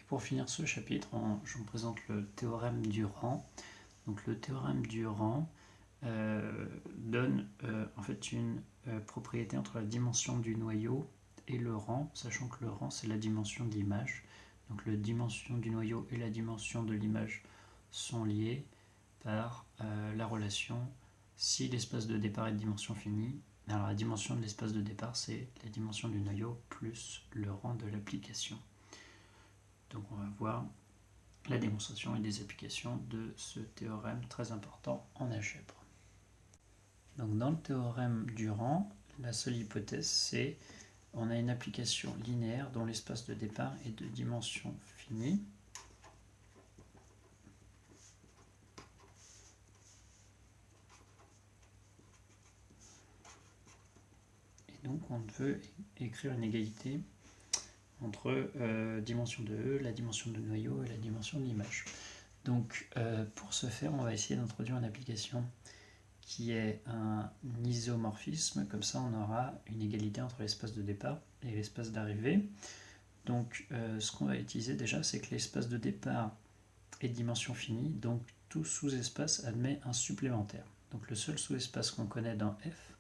pour finir ce chapitre, je vous présente le théorème du rang. Donc le théorème du rang donne en fait une propriété entre la dimension du noyau et le rang, sachant que le rang c'est la dimension de l'image. Donc la dimension du noyau et la dimension de l'image sont liées par la relation si l'espace de départ est de dimension finie. Alors la dimension de l'espace de départ c'est la dimension du noyau plus le rang de l'application. Donc on va voir la démonstration et des applications de ce théorème très important en algèbre. Donc dans le théorème du rang, la seule hypothèse c'est on a une application linéaire dont l'espace de départ est de dimension finie. Et donc on veut écrire une égalité entre dimension de E, la dimension de noyau et la dimension de l'image. Donc pour ce faire, on va essayer d'introduire une application qui est un isomorphisme, comme ça on aura une égalité entre l'espace de départ et l'espace d'arrivée. Donc ce qu'on va utiliser déjà, c'est que l'espace de départ est de dimension finie, donc tout sous-espace admet un supplémentaire. Donc le seul sous-espace qu'on connaît dans F,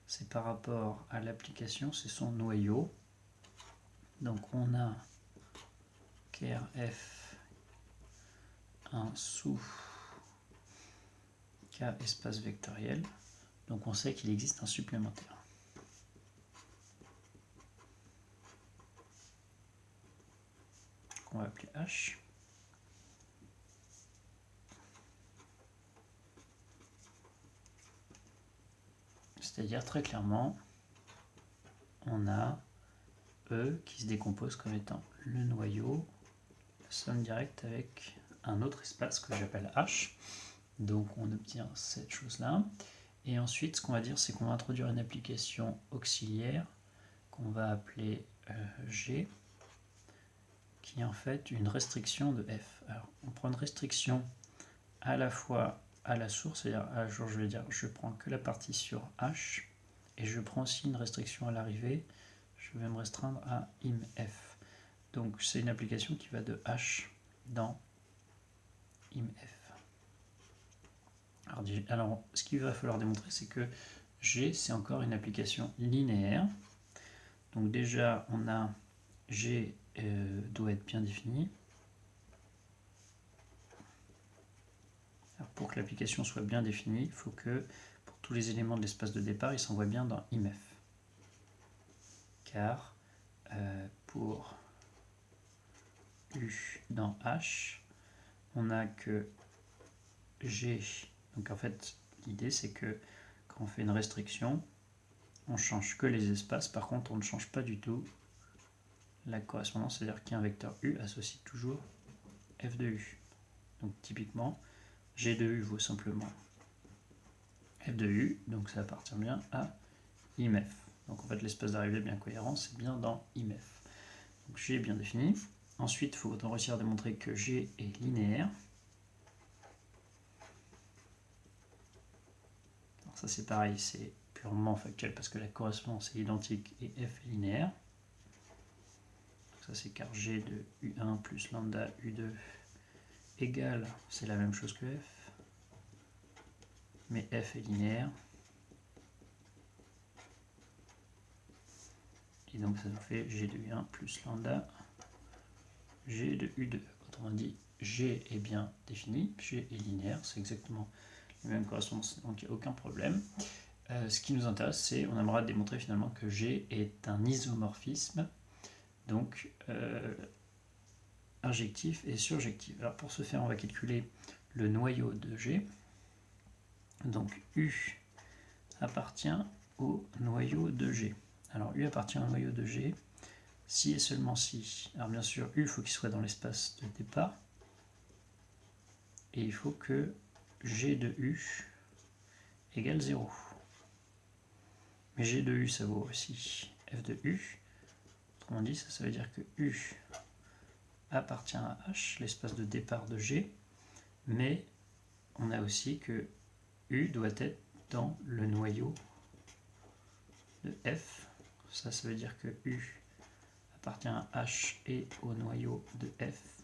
c'est par rapport à l'application, c'est son noyau. Donc on a ker F un sous K espace vectoriel, donc on sait qu'il existe un supplémentaire. Qu'on va appeler H. C'est-à-dire très clairement, on a E qui se décompose comme étant le noyau, la somme directe avec un autre espace que j'appelle H. Donc on obtient cette chose-là. Et ensuite, ce qu'on va dire, c'est qu'on va introduire une application auxiliaire qu'on va appeler G, qui est en fait une restriction de F. Alors, on prend une restriction à la fois à la source, c'est-à-dire à la source, je vais dire, je prends que la partie sur H, et je prends aussi une restriction à l'arrivée, je vais me restreindre à imf. Donc c'est une application qui va de H dans imf. Alors, ce qu'il va falloir démontrer, c'est que G, c'est encore une application linéaire. Donc déjà, on a G doit être bien défini. Alors, pour que l'application soit bien définie, il faut que pour tous les éléments de l'espace de départ, il s'envoie bien dans imf. Car pour U dans H, on n'a que G. Donc en fait, l'idée c'est que quand on fait une restriction, on ne change que les espaces, par contre on ne change pas du tout la correspondance, c'est-à-dire qu'un vecteur U associe toujours f de U. Donc typiquement, G de U vaut simplement f de U, donc ça appartient bien à imf. Donc en fait l'espace d'arrivée est bien cohérent, c'est bien dans imf. Donc G est bien défini. Ensuite, il faut réussir à démontrer que G est linéaire. Alors ça c'est pareil, c'est purement factuel parce que la correspondance est identique et f est linéaire. Donc ça c'est car G de U1 plus lambda U2 égale, c'est la même chose que f, mais f est linéaire. Et donc ça nous fait G de U1 plus lambda G de U2. Autrement dit, G est bien défini, G est linéaire, c'est exactement la même correspondance, donc il n'y a aucun problème. Ce qui nous intéresse, c'est on aimerait démontrer finalement que G est un isomorphisme, donc injectif et surjectif. Alors pour ce faire, on va calculer le noyau de G. Donc U appartient au noyau de G. Alors U appartient au noyau de G si et seulement si. Alors bien sûr, U, il faut qu'il soit dans l'espace de départ. Et il faut que G de U égale 0. Mais G de U, ça vaut aussi f de U. Autrement dit, ça veut dire que U appartient à H, l'espace de départ de G. Mais on a aussi que U doit être dans le noyau de F. Ça veut dire que U appartient à H et au noyau de F.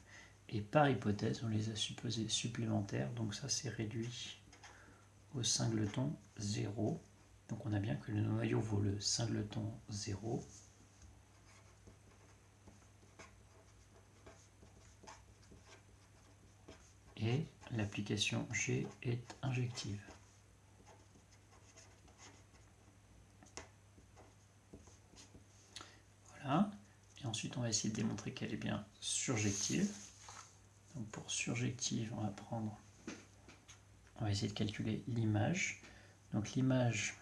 Et par hypothèse, on les a supposés supplémentaires, donc ça c'est réduit au singleton 0. Donc on a bien que le noyau vaut le singleton 0. Et l'application G est injective. Voilà. Et ensuite, on va essayer de démontrer qu'elle est bien surjective. Donc pour surjective, on va essayer de calculer l'image. Donc l'image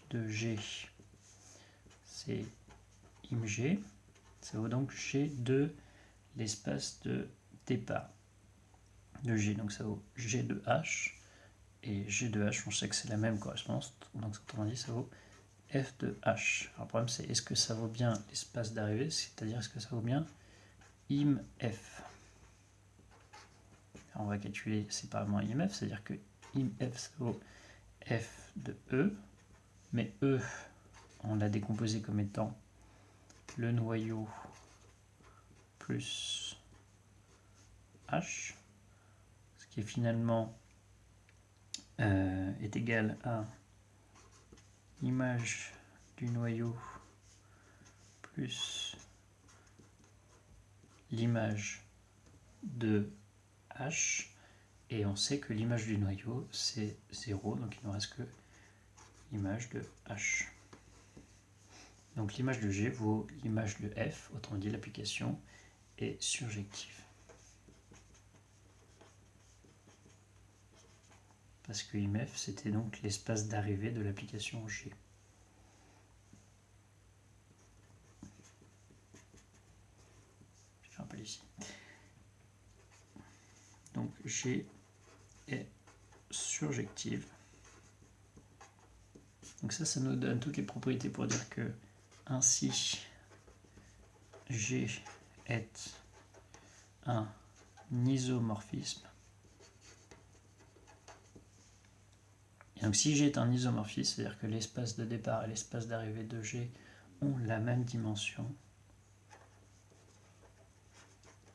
de G, c'est img. Ça vaut donc G de l'espace de départ de G. Donc ça vaut G de H. Et G de H, on sait que c'est la même correspondance. Donc autrement dit, ça vaut F de H. Alors le problème, c'est est-ce que ça vaut bien l'espace d'arrivée, c'est-à-dire est-ce que ça vaut bien IMF. Alors on va calculer séparément IMF, c'est-à-dire que IMF, ça vaut F de E, mais E, on l'a décomposé comme étant le noyau plus H, ce qui est finalement est égal à l'image du noyau plus l'image de H, et on sait que l'image du noyau c'est 0, donc il ne reste que l'image de H. Donc l'image de G vaut l'image de F, autrement dit l'application est surjective. Parce que IMF c'était donc l'espace d'arrivée de l'application G. Je rappelle ici. Donc G est surjective. Donc ça nous donne toutes les propriétés pour dire que ainsi G est un isomorphisme. Et donc si G est un isomorphisme, c'est-à-dire que l'espace de départ et l'espace d'arrivée de G ont la même dimension.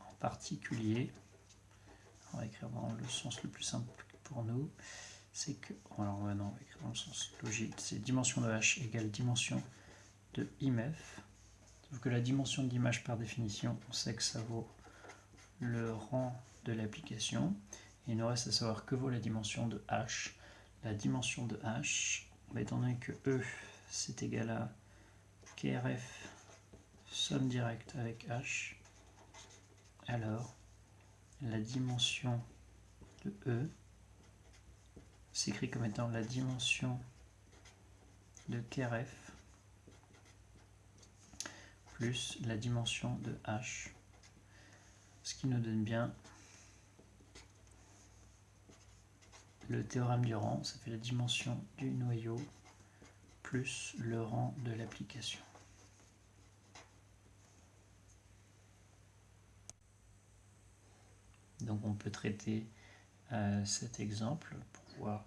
En particulier, on va écrire dans le sens le plus simple pour nous, c'est que, alors maintenant on va écrire dans le sens logique, c'est dimension de H égale dimension de IMF. Sauf que la dimension d'image par définition, on sait que ça vaut le rang de l'application. Et il nous reste à savoir que vaut la dimension de H. La dimension de H, étant donné que E c'est égal à KRF somme directe avec H, alors la dimension de E s'écrit comme étant la dimension de KRF plus la dimension de H, ce qui nous donne bien le théorème du rang, ça fait la dimension du noyau plus le rang de l'application. Donc on peut traiter cet exemple pour voir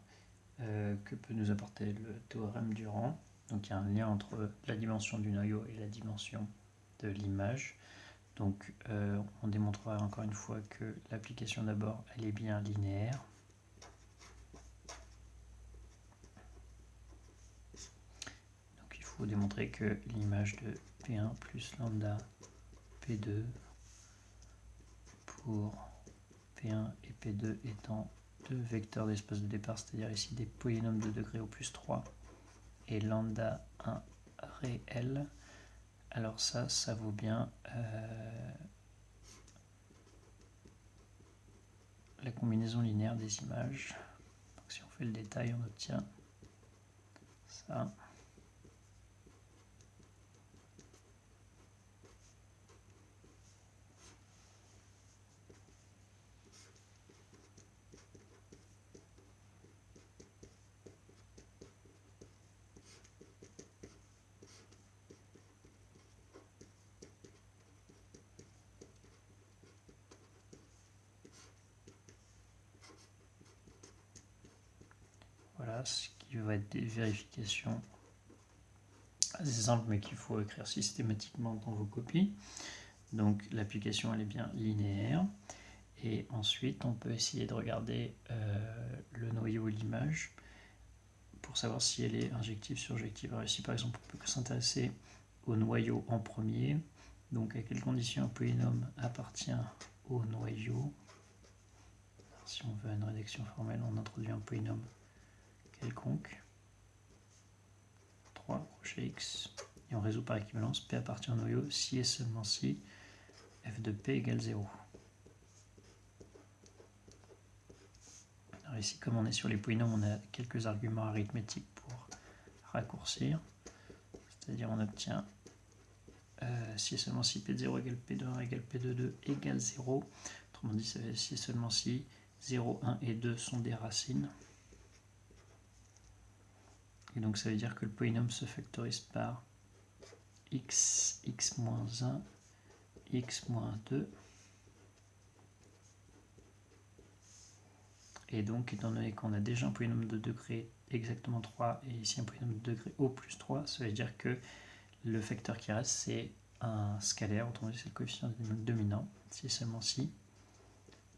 que peut nous apporter le théorème du rang. Donc il y a un lien entre la dimension du noyau et la dimension de l'image. Donc on démontrera encore une fois que l'application d'abord elle est bien linéaire. Donc il faut démontrer que l'image de P1 plus lambda P2 pour P1 et P2 étant deux vecteurs d'espace de départ, c'est-à-dire ici des polynômes de degré au plus 3 et lambda 1 réel, alors ça vaut bien la combinaison linéaire des images. Donc si on fait le détail, on obtient ça. Voilà ce qui va être des vérifications assez simple mais qu'il faut écrire systématiquement dans vos copies. Donc l'application elle est bien linéaire. Et ensuite on peut essayer de regarder le noyau et l'image pour savoir si elle est injective, surjective. Alors ici par exemple on peut s'intéresser au noyau en premier. Donc à quelles conditions un polynôme appartient au noyau. Si on veut une rédaction formelle, on introduit un polynôme quelconque. 3 crochet X. Et on résout par équivalence. P appartient au noyau si et seulement si f de P égale 0. Alors ici, comme on est sur les polynômes, on a quelques arguments arithmétiques pour raccourcir. C'est-à-dire on obtient si et seulement si P de 0 égale P de 1 égale P de 2 égale 0. Autrement dit, ça fait si et seulement si 0, 1 et 2 sont des racines. Et donc ça veut dire que le polynôme se factorise par x, x-1, x-2. Et donc, étant donné qu'on a déjà un polynôme de degré exactement 3 et ici un polynôme de degré O plus 3, ça veut dire que le facteur qui reste, c'est un scalaire, autrement dit c'est le coefficient dominant, si et seulement si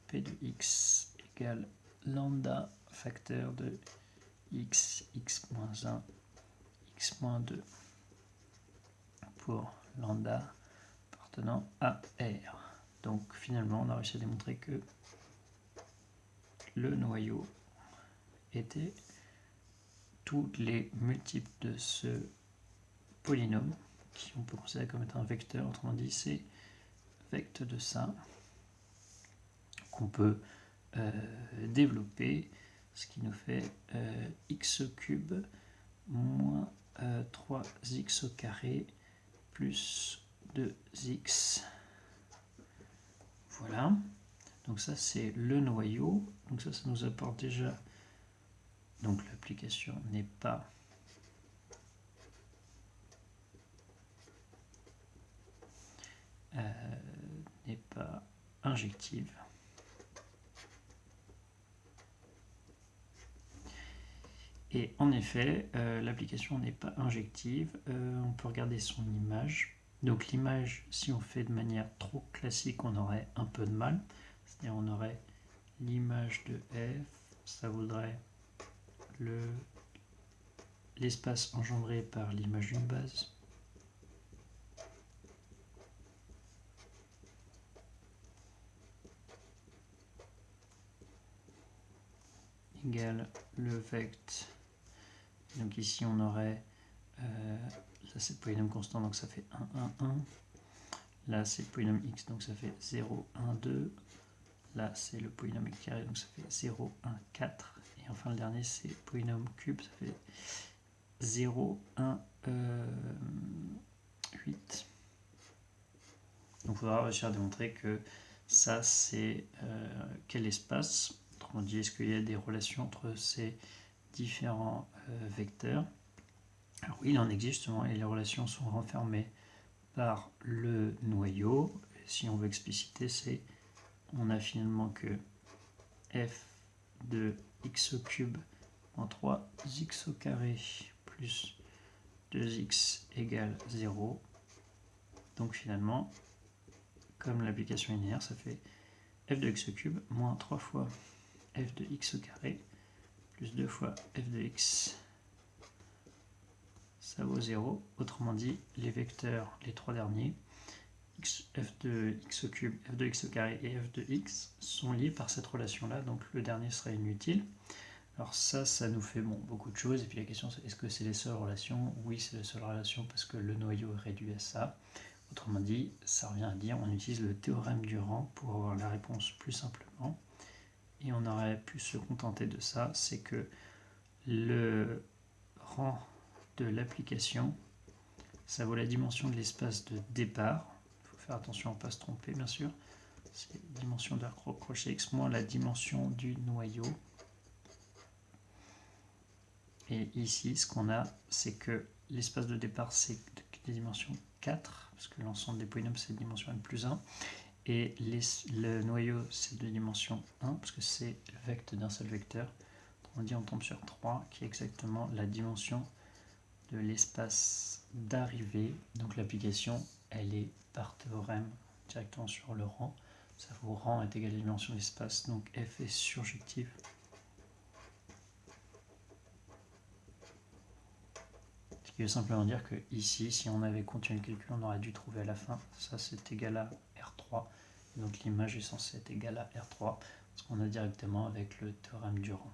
P de x égale lambda facteur de x, x-1, x-2 pour lambda appartenant à R. Donc finalement on a réussi à démontrer que le noyau était tous les multiples de ce polynôme qui on peut considérer comme étant un vecteur, autrement dit c'est vecteur de ça qu'on peut développer, ce qui nous fait x cube moins 3x au carré plus 2x. Voilà, donc ça c'est le noyau, donc ça nous apporte déjà, donc l'application n'est pas injective. Et en effet, l'application n'est pas injective. On peut regarder son image. Donc l'image, si on fait de manière trop classique, on aurait un peu de mal. C'est-à-dire on aurait l'image de f, ça vaudrait l'espace engendré par l'image d'une base. Égale le vecteur. Donc ici on aurait, ça c'est le polynôme constant, donc ça fait 1, 1, 1. Là c'est le polynôme x, donc ça fait 0, 1, 2. Là c'est le polynôme x carré, donc ça fait 0, 1, 4. Et enfin le dernier c'est le polynôme cube, ça fait 0, 1, 8. Donc il faudra réussir à démontrer que ça c'est quel espace. Autrement dit, est-ce qu'il y a des relations entre ces différents vecteurs? Alors oui, il en existe justement, et les relations sont renfermées par le noyau. Et si on veut expliciter, c'est on a finalement que f de x au cube en 3x au carré plus 2x égale 0. Donc finalement, comme l'application linéaire, ça fait f de x au cube moins 3 fois f de x au carré plus 2 fois f de x, ça vaut 0. Autrement dit, les vecteurs, les trois derniers, f de x au cube, f de x au carré et f de x sont liés par cette relation-là, donc le dernier serait inutile. Alors ça nous fait beaucoup de choses, et puis la question c'est est-ce que c'est les seules relations? Oui, c'est les seules relations parce que le noyau est réduit à ça. Autrement dit, ça revient à dire on utilise le théorème du rang pour avoir la réponse plus simplement. Et on aurait pu se contenter de ça, c'est que le rang de l'application, ça vaut la dimension de l'espace de départ. Il faut faire attention à ne pas se tromper, bien sûr. C'est la dimension de crochet x moins la dimension du noyau. Et ici, ce qu'on a, c'est que l'espace de départ, c'est des dimensions 4, parce que l'ensemble des polynômes, c'est de dimension n plus 1. Et le noyau, c'est de dimension 1, parce que c'est le vecteur d'un seul vecteur. On dit on tombe sur 3, qui est exactement la dimension de l'espace d'arriver. Donc l'application, elle est par théorème directement sur le rang. Ça vaut rang est égal à dimension d'espace, donc f est surjectif. Ce qui veut simplement dire que ici, si on avait continué le calcul, on aurait dû trouver à la fin, ça c'est égal à R3. Donc l'image est censée être égale à R3, parce qu'on a directement avec le théorème du rang.